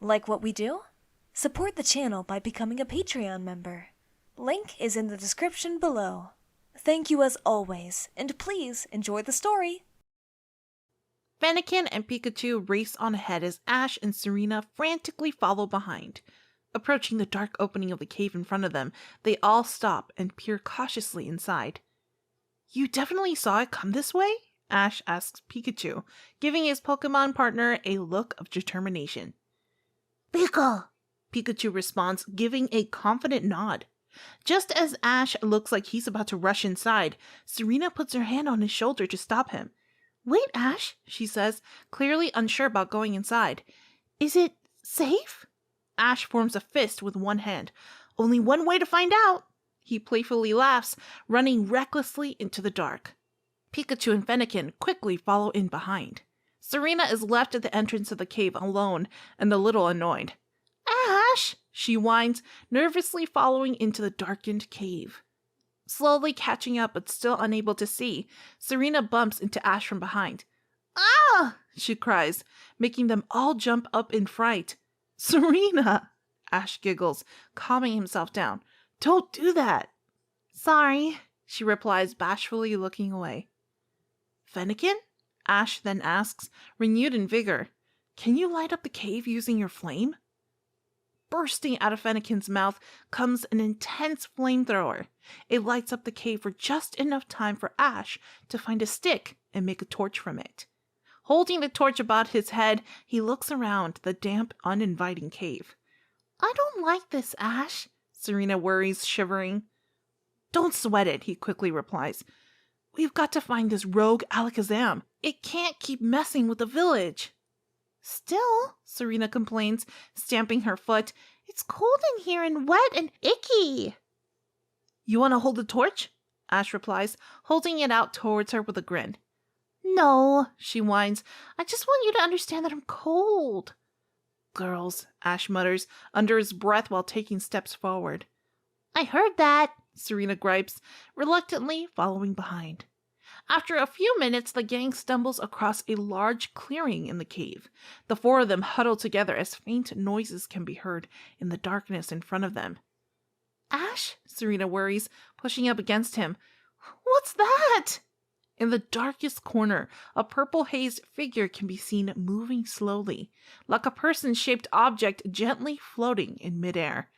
Like what we do? Support the channel by becoming a Patreon member. Link is in the description below. Thank you as always, and please enjoy the story! Fennekin and Pikachu race on ahead as Ash and Serena frantically follow behind. Approaching the dark opening of the cave in front of them, they all stop and peer cautiously inside. "You definitely saw it come this way?" Ash asks Pikachu, giving his Pokemon partner a look of determination. "Pika!" Pikachu responds, giving a confident nod. Just as Ash looks like he's about to rush inside, Serena puts her hand on his shoulder to stop him. "Wait, Ash," she says, clearly unsure about going inside. "Is it safe?" Ash forms a fist with one hand. "Only one way to find out." He playfully laughs, running recklessly into the dark. Pikachu and Fennekin quickly follow in behind. Serena is left at the entrance of the cave alone and a little annoyed. "Ash!" she whines, nervously following into the darkened cave. Slowly catching up but still unable to see, Serena bumps into Ash from behind. "Ah!" she cries, making them all jump up in fright. "Serena!" Ash giggles, calming himself down. "Don't do that." "Sorry," she replies, bashfully looking away. "Fennekin?" Ash then asks, renewed in vigor. "Can you light up the cave using your flame?" Bursting out of Fennekin's mouth comes an intense flamethrower. It lights up the cave for just enough time for Ash to find a stick and make a torch from it. Holding the torch about his head, he looks around the damp, uninviting cave. "I don't like this, Ash," Serena worries, shivering. "Don't sweat it," he quickly replies. "We've got to find this rogue Alakazam. It can't keep messing with the village." "Still," Serena complains, stamping her foot, "it's cold in here and wet and icky." "You want to hold the torch?" Ash replies, holding it out towards her with a grin. "No," she whines. "I just want you to understand that I'm cold." "Girls," Ash mutters under his breath while taking steps forward. "I heard that," Serena gripes, reluctantly following behind. After a few minutes, the gang stumbles across a large clearing in the cave. The four of them huddle together as faint noises can be heard in the darkness in front of them. "Ash," Serena worries, pushing up against him. "What's that?" In the darkest corner, a purple-hazed figure can be seen moving slowly, like a person-shaped object gently floating in midair.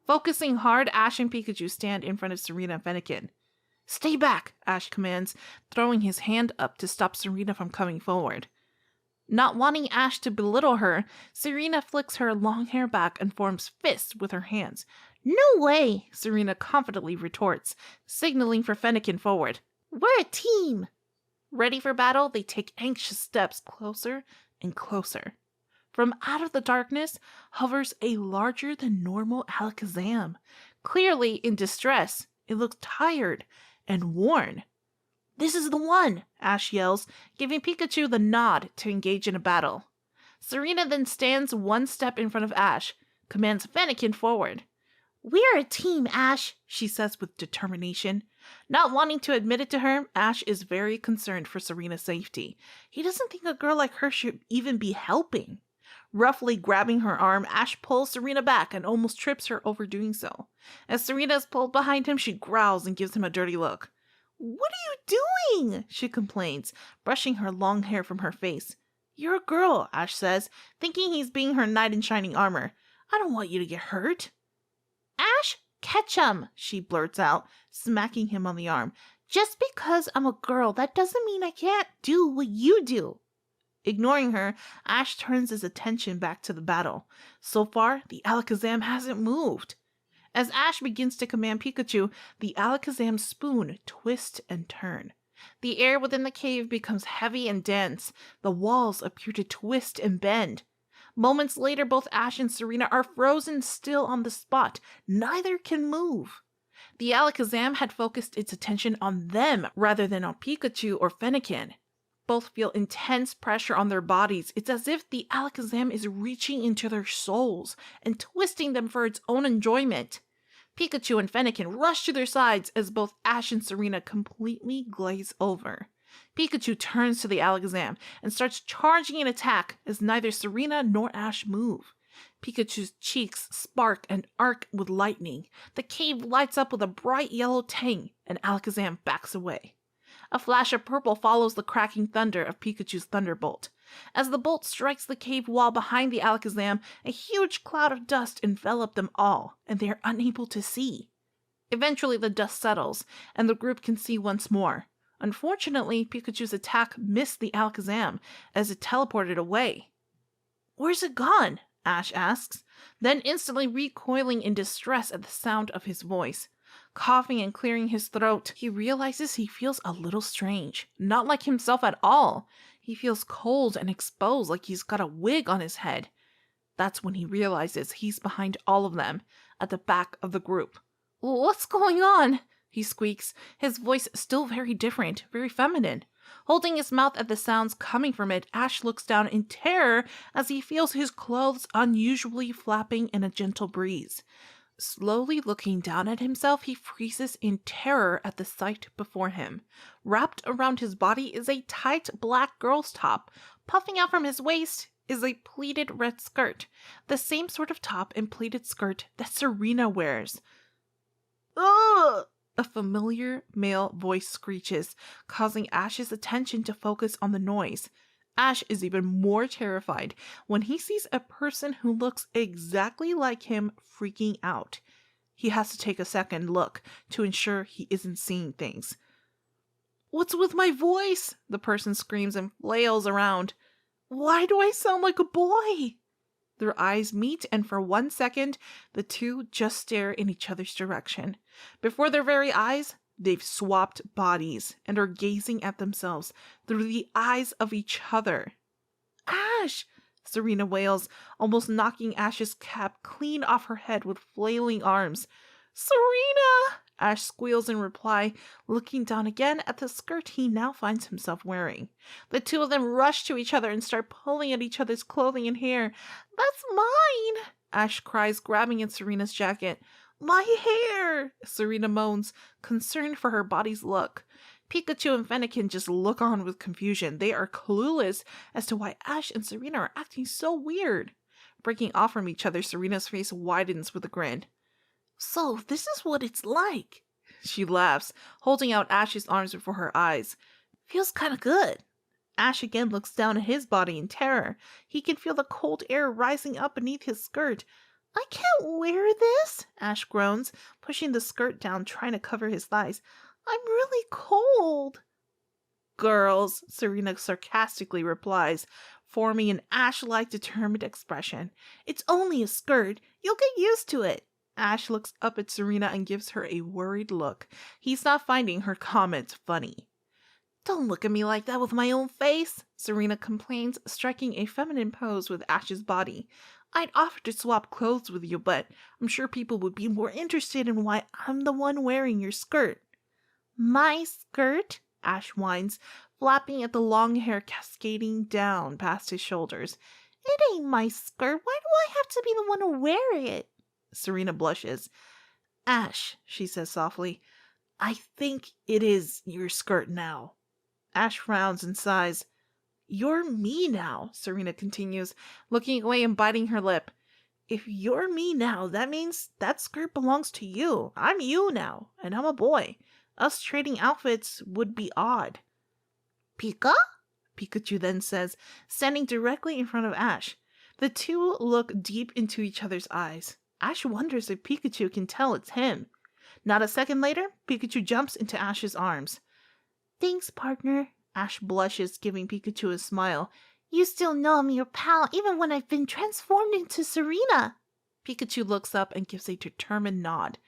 Focusing hard, Ash and Pikachu stand in front of Serena and Fennekin. "Stay back," Ash commands, throwing his hand up to stop Serena from coming forward. Not wanting Ash to belittle her, Serena flicks her long hair back and forms fists with her hands. "No way," Serena confidently retorts, signaling for Fennekin forward. "We're a team." Ready for battle, they take anxious steps closer and closer. From out of the darkness hovers a larger-than-normal Alakazam. Clearly in distress, it looks tired and worn. "This is the one," Ash yells, giving Pikachu the nod to engage in a battle. Serena then stands one step in front of Ash, commands Fennekin forward. "We're a team, Ash," she says with determination. Not wanting to admit it to her, Ash is very concerned for Serena's safety. He doesn't think a girl like her should even be helping. Roughly grabbing her arm, Ash pulls Serena back and almost trips her over doing so. As Serena is pulled behind him, she growls and gives him a dirty look. "What are you doing?" she complains, brushing her long hair from her face. "You're a girl," Ash says, thinking he's being her knight in shining armor. "I don't want you to get hurt." "Ash, catch him," she blurts out, smacking him on the arm. "Just because I'm a girl, that doesn't mean I can't do what you do." Ignoring her, Ash turns his attention back to the battle. So far, the Alakazam hasn't moved. As Ash begins to command Pikachu, the Alakazam's spoon twists and turns. The air within the cave becomes heavy and dense. The walls appear to twist and bend. Moments later, both Ash and Serena are frozen still on the spot. Neither can move. The Alakazam had focused its attention on them rather than on Pikachu or Fennekin. Both feel intense pressure on their bodies. It's as if the Alakazam is reaching into their souls and twisting them for its own enjoyment. Pikachu and Fennekin rush to their sides as both Ash and Serena completely glaze over. Pikachu turns to the Alakazam and starts charging an attack as neither Serena nor Ash move. Pikachu's cheeks spark and arc with lightning. The cave lights up with a bright yellow tang, and Alakazam backs away. A flash of purple follows the cracking thunder of Pikachu's thunderbolt. As the bolt strikes the cave wall behind the Alakazam, a huge cloud of dust envelops them all, and they are unable to see. Eventually the dust settles, and the group can see once more. Unfortunately, Pikachu's attack missed the Alakazam as it teleported away. "Where's it gone?" Ash asks, then instantly recoiling in distress at the sound of his voice. Coughing and clearing his throat, he realizes he feels a little strange, not like himself at all. He feels cold and exposed, like he's got a wig on his head. That's when he realizes he's behind all of them, at the back of the group. "What's going on?" he squeaks, his voice still very different, very feminine. Holding his mouth at the sounds coming from it, Ash looks down in terror as he feels his clothes unusually flapping in a gentle breeze. Slowly looking down at himself, he freezes in terror at the sight before him. Wrapped around his body is a tight black girl's top. Puffing out from his waist is a pleated red skirt, the same sort of top and pleated skirt that Serena wears. "Ugh!" A familiar male voice screeches, causing Ash's attention to focus on the noise. Ash is even more terrified when he sees a person who looks exactly like him freaking out. He has to take a second look to ensure he isn't seeing things. "What's with my voice?" the person screams and flails around. "Why do I sound like a boy?" Their eyes meet, and for 1 second, the two just stare in each other's direction. Before their very eyes, they've swapped bodies and are gazing at themselves through the eyes of each other. "Ash!" Serena wails, almost knocking Ash's cap clean off her head with flailing arms. "Serena!" Ash squeals in reply, looking down again at the skirt he now finds himself wearing. The two of them rush to each other and start pulling at each other's clothing and hair. "That's mine!" Ash cries, grabbing at Serena's jacket. "My hair!" Serena moans, concerned for her body's look. Pikachu and Fennekin just look on with confusion. They are clueless as to why Ash and Serena are acting so weird. Breaking off from each other, Serena's face widens with a grin. "So, this is what it's like." She laughs, holding out Ash's arms before her eyes. "Feels kinda good." Ash again looks down at his body in terror. He can feel the cold air rising up beneath his skirt. "I can't wear this," Ash groans, pushing the skirt down, trying to cover his thighs. "I'm really cold." "Girls," Serena sarcastically replies, forming an Ash-like determined expression. "It's only a skirt. You'll get used to it." Ash looks up at Serena and gives her a worried look. He's not finding her comments funny. "Don't look at me like that with my own face," Serena complains, striking a feminine pose with Ash's body. "I'd offer to swap clothes with you, but I'm sure people would be more interested in why I'm the one wearing your skirt." "My skirt?" Ash whines, flapping at the long hair cascading down past his shoulders. "It ain't my skirt. Why do I have to be the one to wear it?" Serena blushes. "Ash," she says softly, "I think it is your skirt now." Ash frowns and sighs. "You're me now," Serena continues, looking away and biting her lip. "If you're me now, that means that skirt belongs to you. I'm you now, and I'm a boy. Us trading outfits would be odd." "Pika?" Pikachu then says, standing directly in front of Ash. The two look deep into each other's eyes. Ash wonders if Pikachu can tell it's him. Not a second later, Pikachu jumps into Ash's arms. "Thanks, partner." Ash blushes, giving Pikachu a smile. "You still know I'm your pal even when I've been transformed into Serena." Pikachu looks up and gives a determined nod.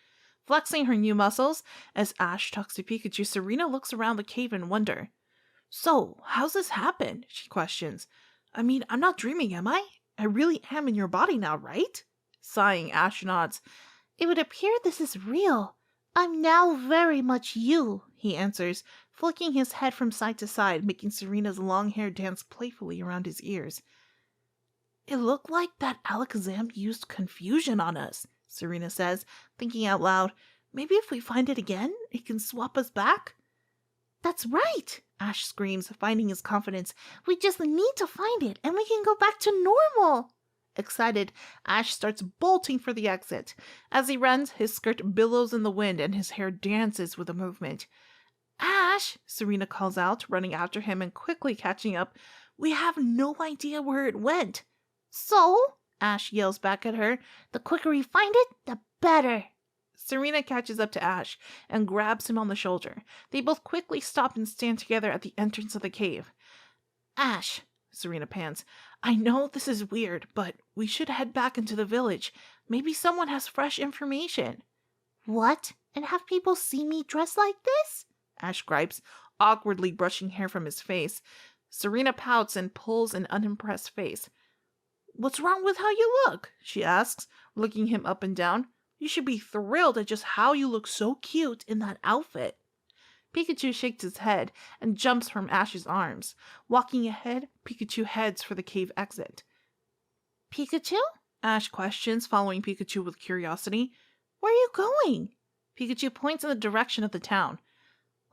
Flexing her new muscles, as Ash talks to Pikachu, Serena looks around the cave in wonder. "So, how's this happen?" she questions. "I mean, I'm not dreaming, am I? I really am in your body now, right?" Sighing, Ash nods. "It would appear this is real. I'm now very much you," he answers, flicking his head from side to side, making Serena's long hair dance playfully around his ears. "It looked like that Alakazam used confusion on us," Serena says, thinking out loud. Maybe if we find it again, it can swap us back? That's right, Ash screams, finding his confidence. We just need to find it, and we can go back to normal. Excited, Ash starts bolting for the exit. As he runs, his skirt billows in the wind and his hair dances with the movement. Ash, Serena calls out, running after him and quickly catching up. We have no idea where it went. So, Ash yells back at her, the quicker we find it, the better. Serena catches up to Ash and grabs him on the shoulder. They both quickly stop and stand together at the entrance of the cave. Ash, Serena pants, I know this is weird, but we should head back into the village. Maybe someone has fresh information. What? And have people see me dressed like this? Ash gripes, awkwardly brushing hair from his face. Serena pouts and pulls an unimpressed face. What's wrong with how you look? She asks, looking him up and down. You should be thrilled at just how you look so cute in that outfit. Pikachu shakes his head and jumps from Ash's arms. Walking ahead, Pikachu heads for the cave exit. Pikachu? Ash questions, following Pikachu with curiosity. Where are you going? Pikachu points in the direction of the town.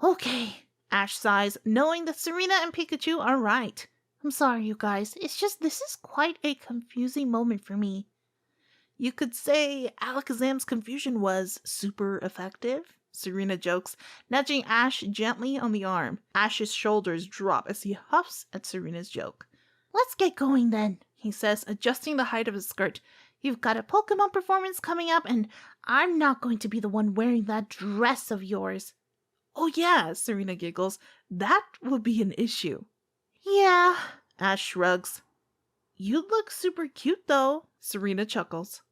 Okay, Ash sighs, knowing that Serena and Pikachu are right. I'm sorry, you guys. It's just this is quite a confusing moment for me. You could say Alakazam's confusion was super effective, Serena jokes, nudging Ash gently on the arm. Ash's shoulders drop as he huffs at Serena's joke. Let's get going then, he says, adjusting the height of his skirt. You've got a Pokemon performance coming up, and I'm not going to be the one wearing that dress of yours. Oh yeah, Serena giggles. That would be an issue. Yeah, Ash shrugs. You look super cute though, Serena chuckles.